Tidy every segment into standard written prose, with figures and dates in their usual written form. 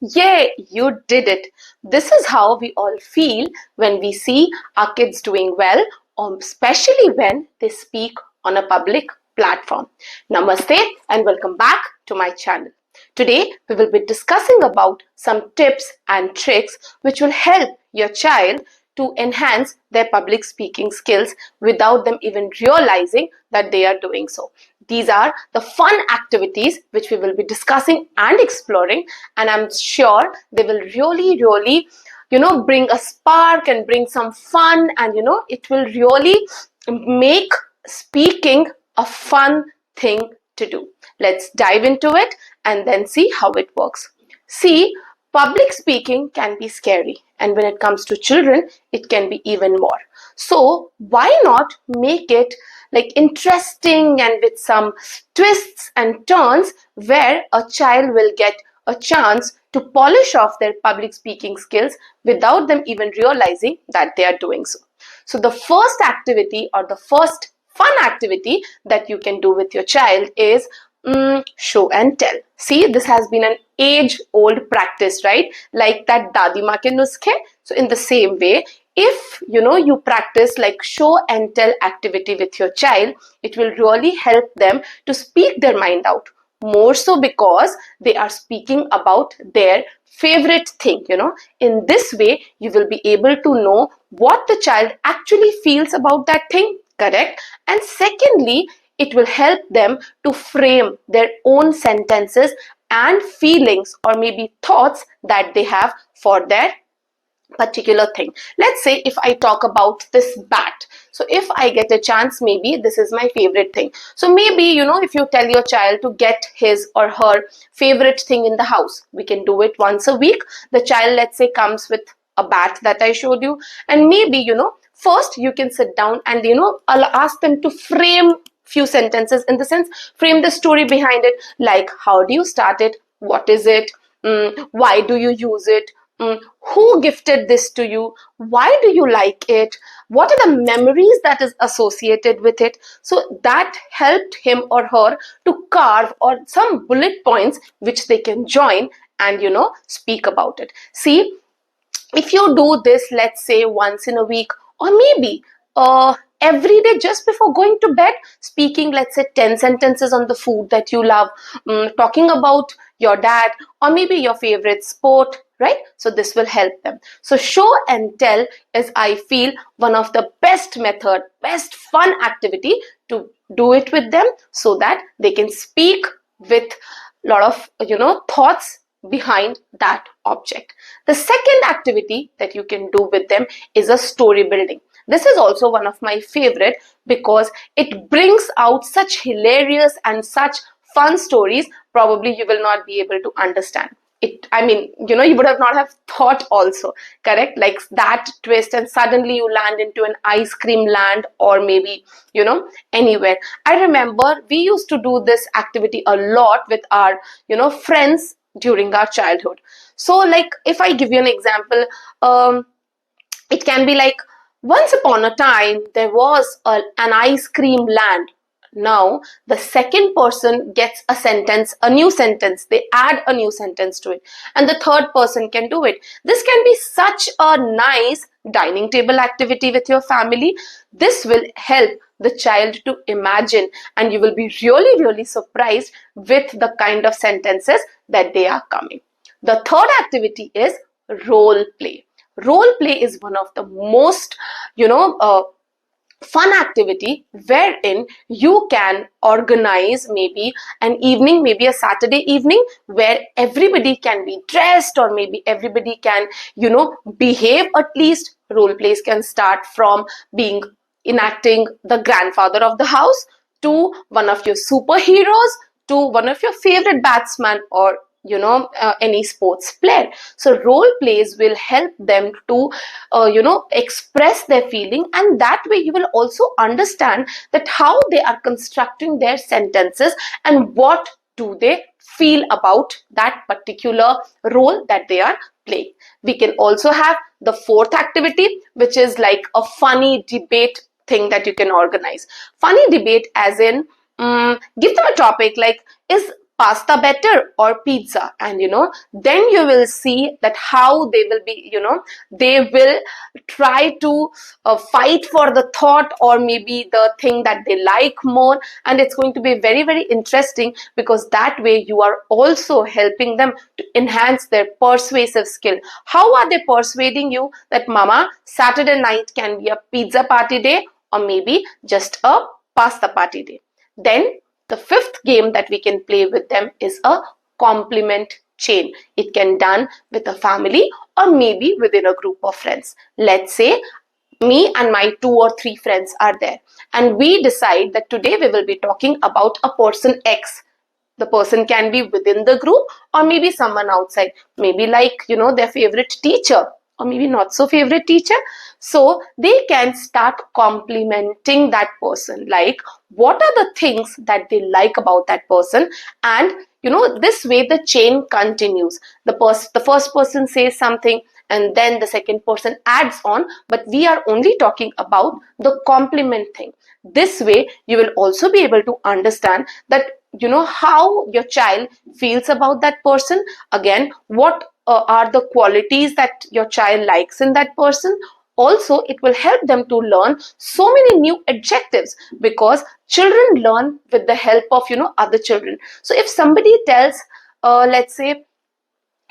Yay, you did it. This is how we all feel when we see our kids doing well, especially when they speak on a public platform. Namaste and welcome back to my channel. Today, we will be discussing about some tips and tricks which will help your child to enhance their public speaking skills without them even realizing that they are doing so. These are the fun activities which we will be discussing and exploring, and I'm sure they will really bring a spark and bring some fun, and it will really make speaking a fun thing to do. Let's dive into it and then see how it works. See, public speaking can be scary, and when it comes to children, it can be even more. So, why not make it like interesting and with some twists and turns where a child will get a chance to polish off their public speaking skills without them even realizing that they are doing so. So, the first activity or the first fun activity that you can do with your child is show and tell. See, this has been an age-old practice, right? Like that Dadi Ma ke nuskhe. So in the same way, if you practice like show and tell activity with your child, it will really help them to speak their mind out. More so because they are speaking about their favorite thing. In this way, you will be able to know what the child actually feels about that thing, correct? And secondly, it will help them to frame their own sentences and feelings or maybe thoughts that they have for their particular thing. Let's say if I talk about this bat. So if I get a chance, maybe this is my favorite thing. So maybe, if you tell your child to get his or her favorite thing in the house, we can do it once a week. The child, let's say, comes with a bat that I showed you. And maybe, first you can sit down and, I'll ask them to frame few sentences, in the sense, frame the story behind it, like how do you start it, what is it, why do you use it, who gifted this to you, why do you like it, what are the memories that is associated with it. So that helped him or her to carve or some bullet points which they can join and speak about it. See, if you do this, let's say once in a week, or maybe every day just before going to bed, speaking, let's say 10 sentences on the food that you love, talking about your dad or maybe your favorite sport, right? So this will help them. So show and tell is, I feel, one of the best method, best fun activity to do it with them, so that they can speak with a lot of thoughts behind that object. The second activity that you can do with them is a story building. This is also one of my favorite because it brings out such hilarious and such fun stories. Probably you will not be able to understand it. I mean, you would have not have thought also, correct? Like that twist, and suddenly you land into an ice cream land, or maybe, anywhere. I remember we used to do this activity a lot with our, friends during our childhood. So like if I give you an example, it can be like, once upon a time there was an ice cream land. Now the second person gets a new sentence, they add a new sentence to it, and the third person can do it. This can be such a nice dining table activity with your family. This will help the child to imagine, and you will be really surprised with the kind of sentences that they are coming. The third activity is role play. Role play is one of the most fun activity, wherein you can organize maybe an evening, maybe a Saturday evening, where everybody can be dressed, or maybe everybody can behave. At least role plays can start from being enacting the grandfather of the house, to one of your superheroes, to one of your favorite batsman, or any sports player. So role plays will help them to express their feeling, and that way you will also understand that how they are constructing their sentences and what do they feel about that particular role that they are playing. We can also have the fourth activity, which is like a funny debate thing that you can organize. Funny debate as in, give them a topic like, is pasta better or pizza? And then you will see that how they will be, they will try to fight for the thought or maybe the thing that they like more. And it's going to be very, very interesting, because that way you are also helping them to enhance their persuasive skill. How are they persuading you that mama, Saturday night can be a pizza party day or maybe just a pasta party day? Then the fifth game that we can play with them is a compliment chain. It can done with a family or maybe within a group of friends. Let's say me and my 2 or 3 friends are there, and we decide that today we will be talking about a person X. The person can be within the group or maybe someone outside, maybe like their favorite teacher or maybe not so favorite teacher. So they can start complimenting that person, like what are the things that they like about that person. And this way the chain continues. The first person says something and then the second person adds on, but we are only talking about the compliment thing. This way you will also be able to understand that how your child feels about that person. Again, what are the qualities that your child likes in that person. Also, it will help them to learn so many new adjectives, because children learn with the help of other children. So if somebody tells, let's say,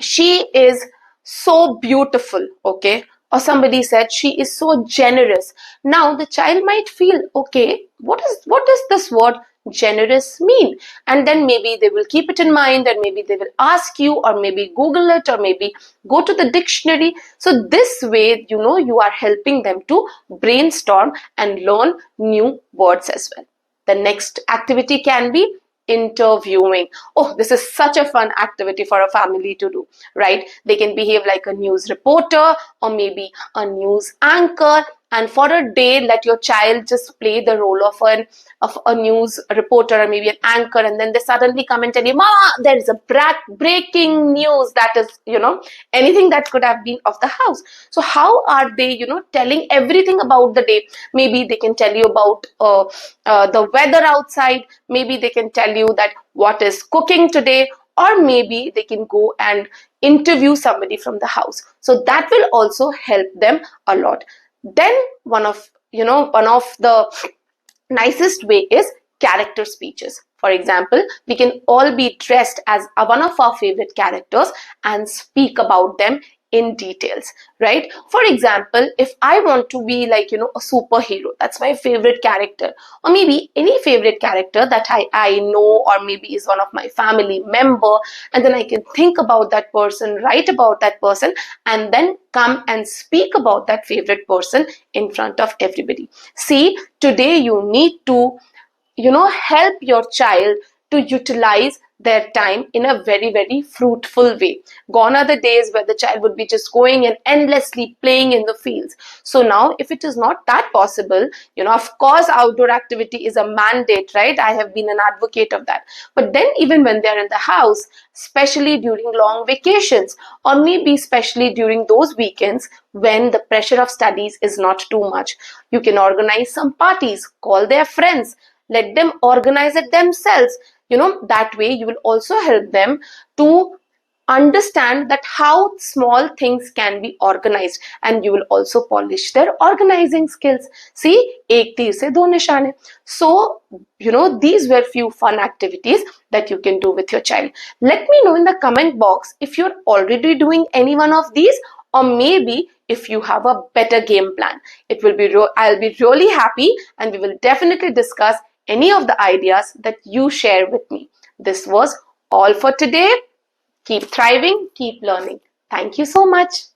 she is so beautiful, okay, or somebody said she is so generous, now the child might feel, okay, what does this word generous mean? And then maybe they will keep it in mind, and maybe they will ask you or maybe Google it or maybe go to the dictionary. So this way you are helping them to brainstorm and learn new words as well. The next activity can be interviewing. Oh, this is such a fun activity for a family to do, right? They can behave like a news reporter or maybe a news anchor, and for a day let your child just play the role of a news reporter or maybe an anchor, and then they suddenly come and tell you, mama, there is a breaking news, that is anything that could have been of the house. So how are they telling everything about the day? Maybe they can tell you about the weather outside, maybe they can tell you that what is cooking today, or maybe they can go and interview somebody from the house. So that will also help them a lot. Then one of the nicest way is character speeches. For example, we can all be dressed as one of our favorite characters and speak about them in details, right? For example, if I want to be like a superhero, that's my favorite character, or maybe any favorite character that I know, or maybe is one of my family member, and then I can think about that person, write about that person, and then come and speak about that favorite person in front of everybody. See, today you need to help your child to utilize their time in a very, very fruitful way. Gone are the days where the child would be just going and endlessly playing in the fields. So now, if it is not that possible, of course outdoor activity is a mandate, right? I have been an advocate of that. But then even when they're in the house, especially during long vacations, or maybe especially during those weekends when the pressure of studies is not too much, you can organize some parties, call their friends, let them organize it themselves. That way you will also help them to understand that how small things can be organized, and you will also polish their organizing skills. See, ek tir se do nishane. So these were few fun activities that you can do with your child. Let me know in the comment box if you're already doing any one of these, or maybe if you have a better game plan. It will be I'll be really happy, and we will definitely discuss any of the ideas that you share with me. This was all for today. Keep thriving, keep learning. Thank you so much.